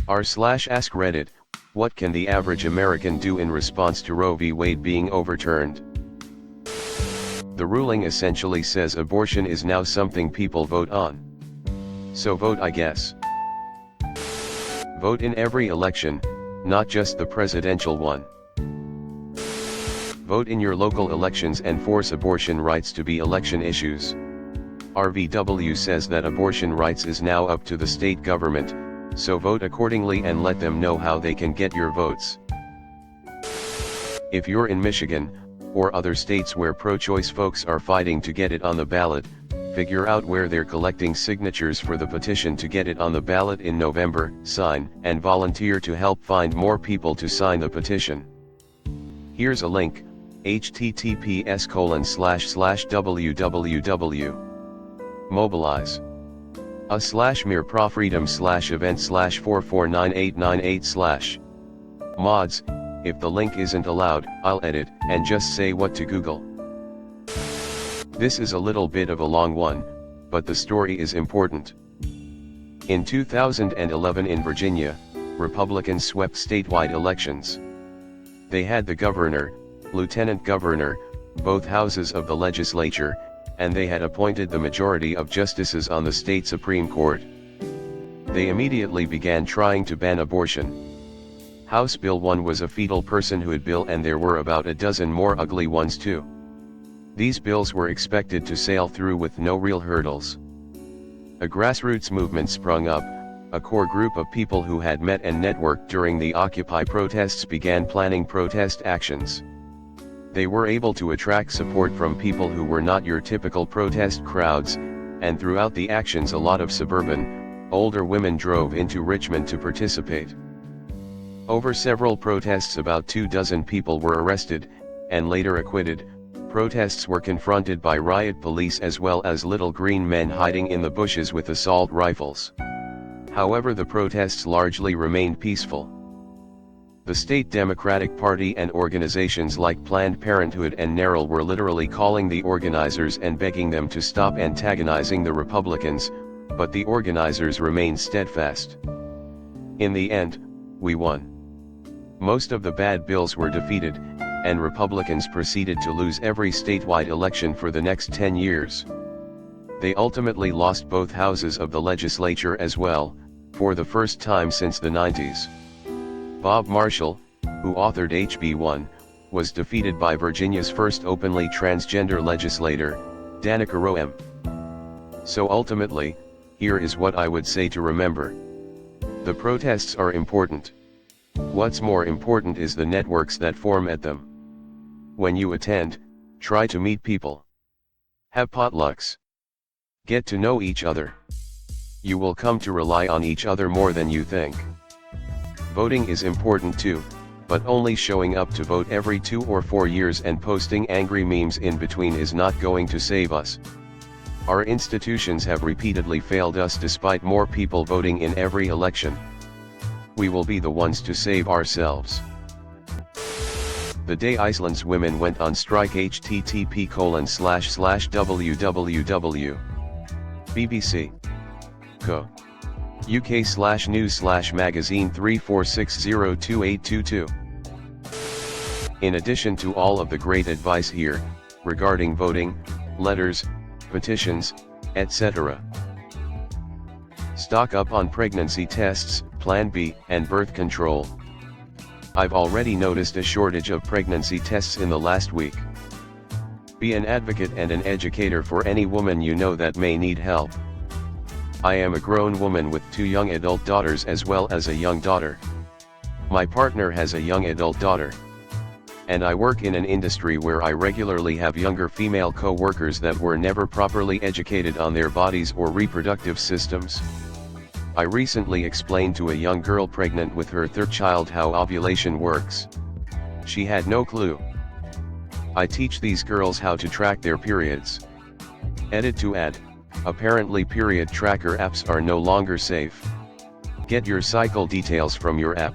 r/AskReddit, what can the average American do in response to Roe v. Wade being overturned? The ruling essentially says abortion is now something people vote on. So vote, I guess. Vote in every election, not just the presidential one. Vote in your local elections and force abortion rights to be election issues. RVW says that abortion rights is now up to the state government, so vote accordingly and let them know how they can get your votes. If you're in Michigan, or other states where pro-choice folks are fighting to get it on the ballot, figure out where they're collecting signatures for the petition to get it on the ballot in November, sign, and volunteer to help find more people to sign the petition. Here's a link, https://www. Mobilize. a/mere-profreedom/event/449898/. Mods, if the link isn't allowed, I'll edit, and just say what to Google. This is a little bit of a long one, but the story is important. In 2011 in Virginia, Republicans swept statewide elections. They had the governor, lieutenant governor, both houses of the legislature, and they had appointed the majority of justices on the state Supreme Court. They immediately began trying to ban abortion. House Bill 1 was a fetal personhood bill, and there were about a dozen more ugly ones too. These bills were expected to sail through with no real hurdles. A grassroots movement sprung up. A core group of people who had met and networked during the Occupy protests began planning protest actions. They were able to attract support from people who were not your typical protest crowds, and throughout the actions a lot of suburban, older women drove into Richmond to participate. Over several protests about 24 people were arrested, and later acquitted. Protests were confronted by riot police as well as little green men hiding in the bushes with assault rifles. However, the protests largely remained peaceful. The state Democratic Party and organizations like Planned Parenthood and Noel were literally calling the organizers and begging them to stop antagonizing the Republicans, but the organizers remained steadfast. In the end, we won. Most of the bad bills were defeated, and Republicans proceeded to lose every statewide election for the next 10 years. They ultimately lost both houses of the legislature as well, for the first time since the 90s. Bob Marshall, who authored HB 1, was defeated by Virginia's first openly transgender legislator, Danica Roem. So ultimately, here is what I would say to remember. The protests are important. What's more important is the networks that form at them. When you attend, try to meet people. Have potlucks. Get to know each other. You will come to rely on each other more than you think. Voting is important too, but only showing up to vote every 2 or 4 years and posting angry memes in between is not going to save us. Our institutions have repeatedly failed us despite more people voting in every election. We will be the ones to save ourselves. The day Iceland's women went on strike, http://www. BBC. Co. UK/news/magazine 34602822. In addition to all of the great advice here, regarding voting, letters, petitions, etc. Stock up on pregnancy tests, Plan B, and birth control. I've already noticed a shortage of pregnancy tests in the last week. Be an advocate and an educator for any woman you know that may need help. I am a grown woman with 2 young adult daughters as well as a young daughter. My partner has a young adult daughter. And I work in an industry where I regularly have younger female co-workers that were never properly educated on their bodies or reproductive systems. I recently explained to a young girl pregnant with her 3rd child how ovulation works. She had no clue. I teach these girls how to track their periods. Edit to add. Apparently period tracker apps are no longer safe. Get your cycle details from your app,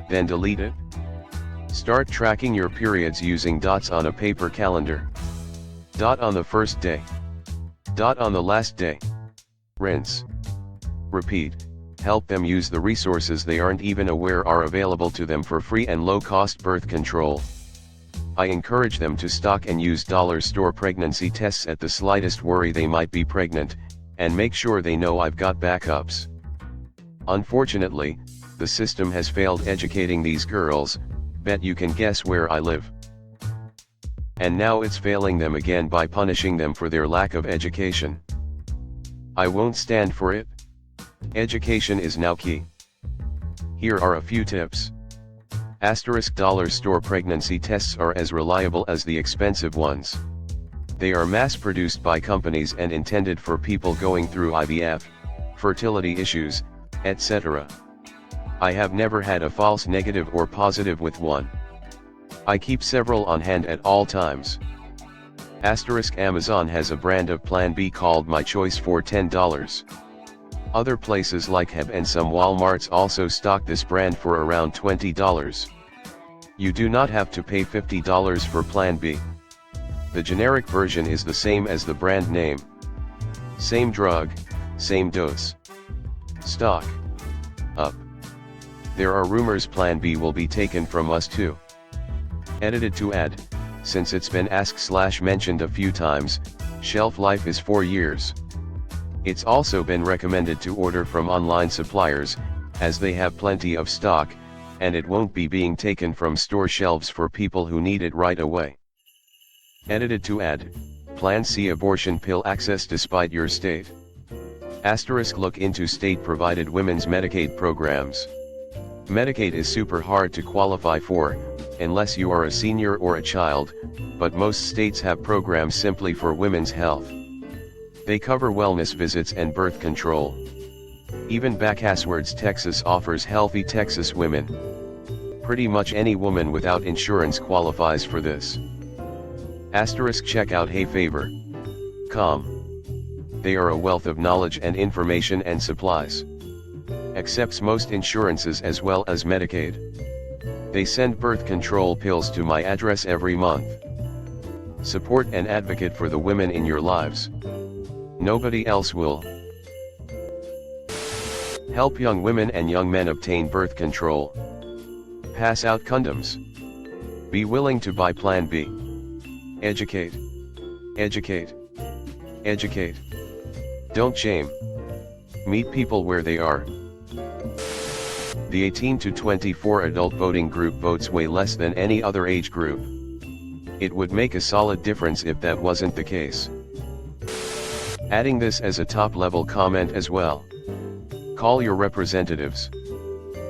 then delete it. Start tracking your periods using dots on a paper calendar. Dot on the first day. Dot on the last day. Rinse. Repeat. help them use the resources they aren't even aware are available to them for free and low-cost birth control. I encourage them to stock and use dollar store pregnancy tests at the slightest worry they might be pregnant, and make sure they know I've got backups. Unfortunately, the system has failed educating these girls. Bet you can guess where I live. And now it's failing them again by punishing them for their lack of education. I won't stand for it. Education is now key. Here are a few tips. Dollar store pregnancy tests are as reliable as the expensive ones. They are mass-produced by companies and intended for people going through IVF, fertility issues, etc. I have never had a false negative or positive with one. I keep several on hand at all times. Amazon has a brand of Plan B called My Choice for $10. Other places like Heb and some Walmarts also stock this brand for around $20. You do not have to pay $50 for Plan B. The generic version is the same as the brand name. Same drug, same dose. Stock up. There are rumors Plan B will be taken from us too. Edited to add, since it's been asked/mentioned a few times, shelf life is 4 years. It's also been recommended to order from online suppliers, as they have plenty of stock, and it won't be being taken from store shelves for people who need it right away. Edited to add, Plan C abortion pill access despite your state. Look into state-provided women's Medicaid programs. Medicaid is super hard to qualify for, unless you are a senior or a child, but most states have programs simply for women's health. They cover wellness visits and birth control. Even backwards Texas offers Healthy Texas Women. Pretty much any woman without insurance qualifies for this. Check out HeyFavor.com. They are a wealth of knowledge and information and supplies. Accepts most insurances as well as Medicaid. They send birth control pills to my address every month. Support and advocate for the women in your lives. Nobody else will. Help young women and young men obtain birth control. Pass out condoms. Be willing to buy Plan B. Educate. Educate. Educate. Don't shame. Meet people where they are. The 18 to 24 adult voting group votes way less than any other age group. It would make a solid difference if that wasn't the case. Adding this as a top-level comment as well. Call your representatives.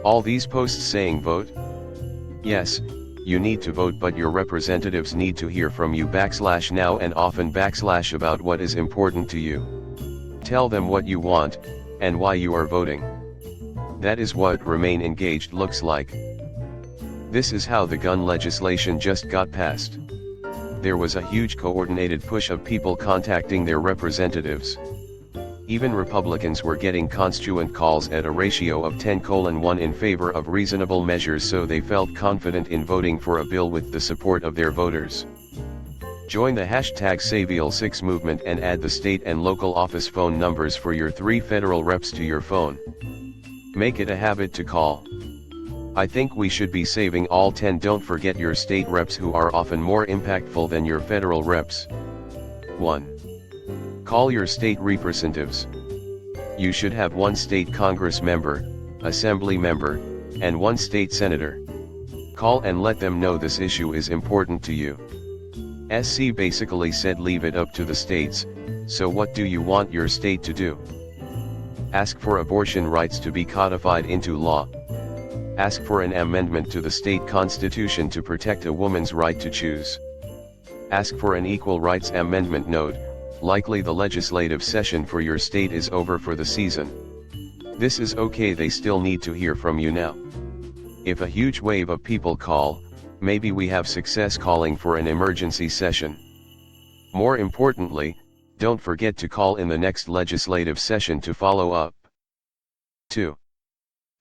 All these posts saying vote? Yes, you need to vote, but your representatives need to hear from you /now and often / about what is important to you. Tell them what you want, and why you are voting. That is what Remain Engaged looks like. This is how the gun legislation just got passed. There was a huge coordinated push of people contacting their representatives. Even Republicans were getting constituent calls at a ratio of 10:1 in favor of reasonable measures, so they felt confident in voting for a bill with the support of their voters. Join the #SaveAL6 movement and add the state and local office phone numbers for your 3 federal reps to your phone. Make it a habit to call. I think we should be saving all 10. Don't forget your state reps, who are often more impactful than your federal reps. 1. Call your state representatives. You should have 1 state Congress member, assembly member, and 1 state senator. Call and let them know this issue is important to you. SC basically said leave it up to the states, so what do you want your state to do? Ask for abortion rights to be codified into law. Ask for an amendment to the state constitution to protect a woman's right to choose. Ask for an equal rights amendment. Note, likely the legislative session for your state is over for the season. This is okay, they still need to hear from you now. If a huge wave of people call, maybe we have success calling for an emergency session. More importantly, don't forget to call in the next legislative session to follow up. 2.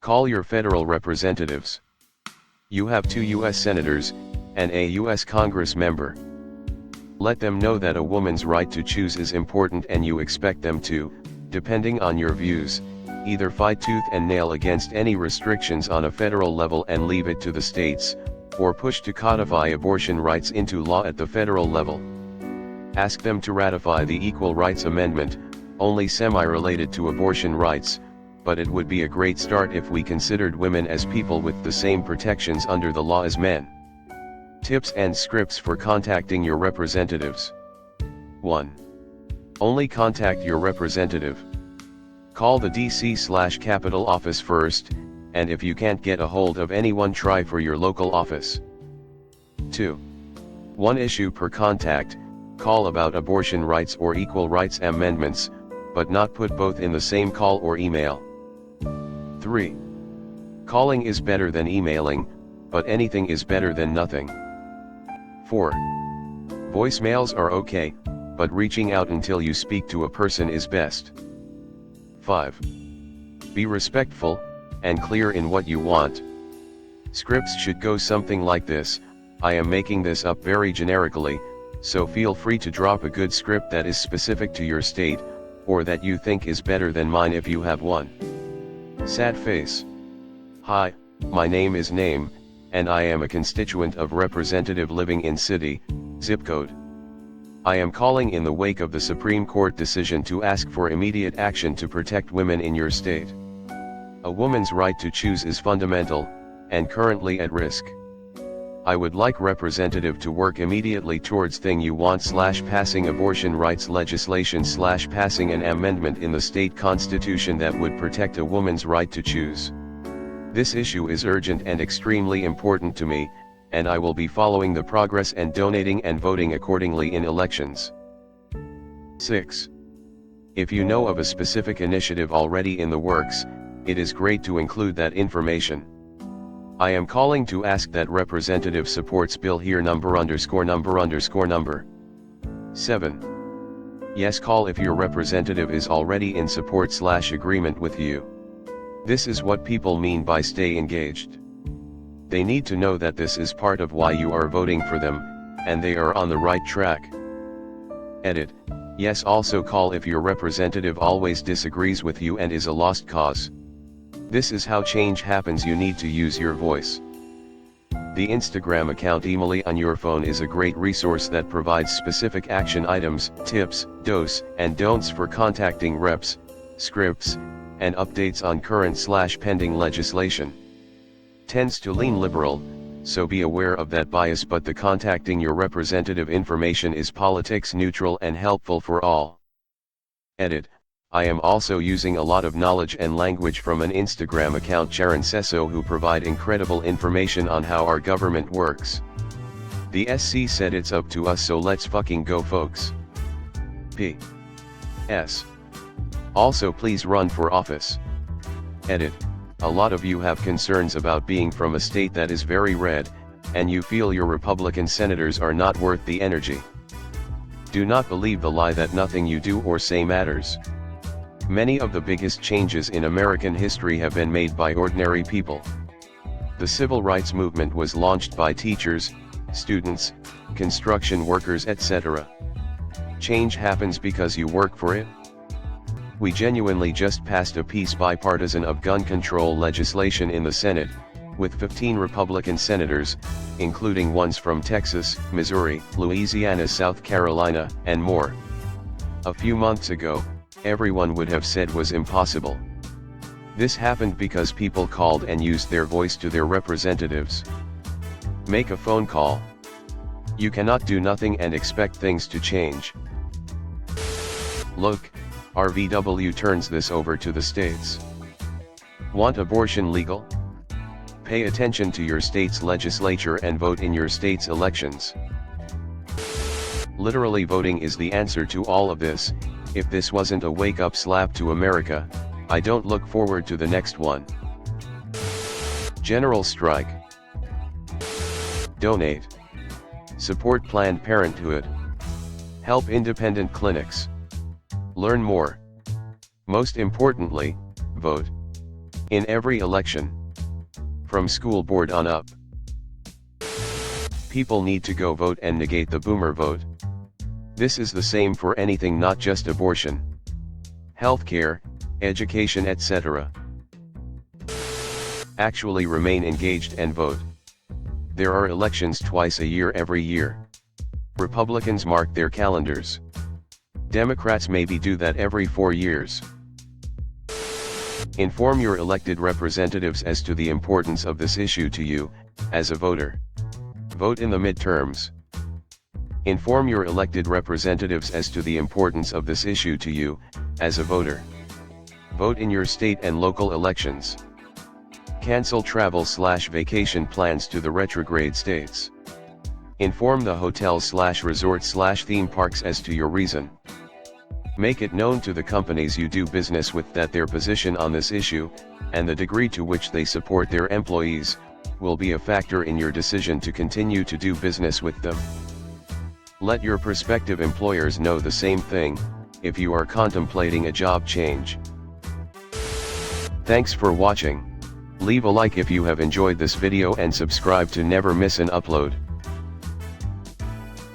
Call your federal representatives. You have 2 U.S. senators, and a U.S. Congress member. Let them know that a woman's right to choose is important and you expect them to, depending on your views, Either fight tooth and nail against any restrictions on a federal level and leave it to the states, or push to codify abortion rights into law at the federal level. Ask them to ratify the Equal Rights Amendment, only semi-related to abortion rights, but it would be a great start if we considered women as people with the same protections under the law as men. Tips and scripts for contacting your representatives. 1. Only contact your representative. Call the DC/Capital office first, and if you can't get a hold of anyone, try for your local office. 2. One issue per contact, call about abortion rights or equal rights amendments, but not put both in the same call or email. 3. Calling is better than emailing, but anything is better than nothing. 4. Voicemails are okay, but reaching out until you speak to a person is best. 5. Be respectful, and clear in what you want. Scripts should go something like this: I am making this up very generically, so feel free to drop a good script that is specific to your state, or that you think is better than mine if you have one. Sad face. Hi, my name is Name, and I am a constituent of representative living in city, zip code. I am calling in the wake of the Supreme Court decision to ask for immediate action to protect women in your state. A woman's right to choose is fundamental, and currently at risk. I would like representative to work immediately towards thing you want / passing abortion rights legislation / passing an amendment in the state constitution that would protect a woman's right to choose. This issue is urgent and extremely important to me, and I will be following the progress and donating and voting accordingly in elections. 6. If you know of a specific initiative already in the works, it is great to include that information. I am calling to ask that representative supports bill here number. 7. Yes, call if your representative is already in support / agreement with you. This is what people mean by stay engaged. They need to know that this is part of why you are voting for them, and they are on the right track. Edit. Yes, also call if your representative always disagrees with you and is a lost cause. This is how change happens. You need to use your voice. The Instagram account Emily on your phone is a great resource that provides specific action items, tips, dos, and don'ts for contacting reps, scripts, and updates on current / pending legislation. Tends to lean liberal, so be aware of that bias, but the contacting your representative information is politics neutral and helpful for all. Edit. I am also using a lot of knowledge and language from an Instagram account Sharon Sesso who provide incredible information on how our government works. The SC said it's up to us, so let's fucking go, folks. P.S. Also, please run for office. Edit. A lot of you have concerns about being from a state that is very red, and you feel your Republican senators are not worth the energy. Do not believe the lie that nothing you do or say matters. Many of the biggest changes in American history have been made by ordinary people. The civil rights movement was launched by teachers, students, construction workers, etc. Change happens because you work for it. We genuinely just passed a piece bipartisan of gun control legislation in the Senate, with 15 Republican senators, including ones from Texas, Missouri, Louisiana, South Carolina, and more. A few months ago, everyone would have said was impossible. This happened because people called and used their voice to their representatives. Make a phone call. You cannot do nothing and expect things to change. Look, RVW turns this over to the states. Want abortion legal? Pay attention to your state's legislature and vote in your state's elections. Literally, voting is the answer to all of this. If this wasn't a wake-up slap to America, I don't look forward to the next one. General strike. Donate. Support Planned Parenthood. Help independent clinics. Learn more. Most importantly, vote. In every election. From school board on up. People need to go vote and negate the boomer vote. This is the same for anything, not just abortion. Healthcare, education, etc. Actually remain engaged and vote. There are elections twice a year every year. Republicans mark their calendars. Democrats maybe do that every 4 years. Inform your elected representatives as to the importance of this issue to you, as a voter. Vote in the midterms. Inform your elected representatives as to the importance of this issue to you, as a voter. Vote in your state and local elections. Cancel travel/vacation plans to the retrograde states. Inform the hotel/resort/theme parks as to your reason. Make it known to the companies you do business with that their position on this issue, and the degree to which they support their employees, will be a factor in your decision to continue to do business with them. Let your prospective employers know the same thing, if you are contemplating a job change. Thanks for watching. Leave a like if you have enjoyed this video and subscribe to never miss an upload.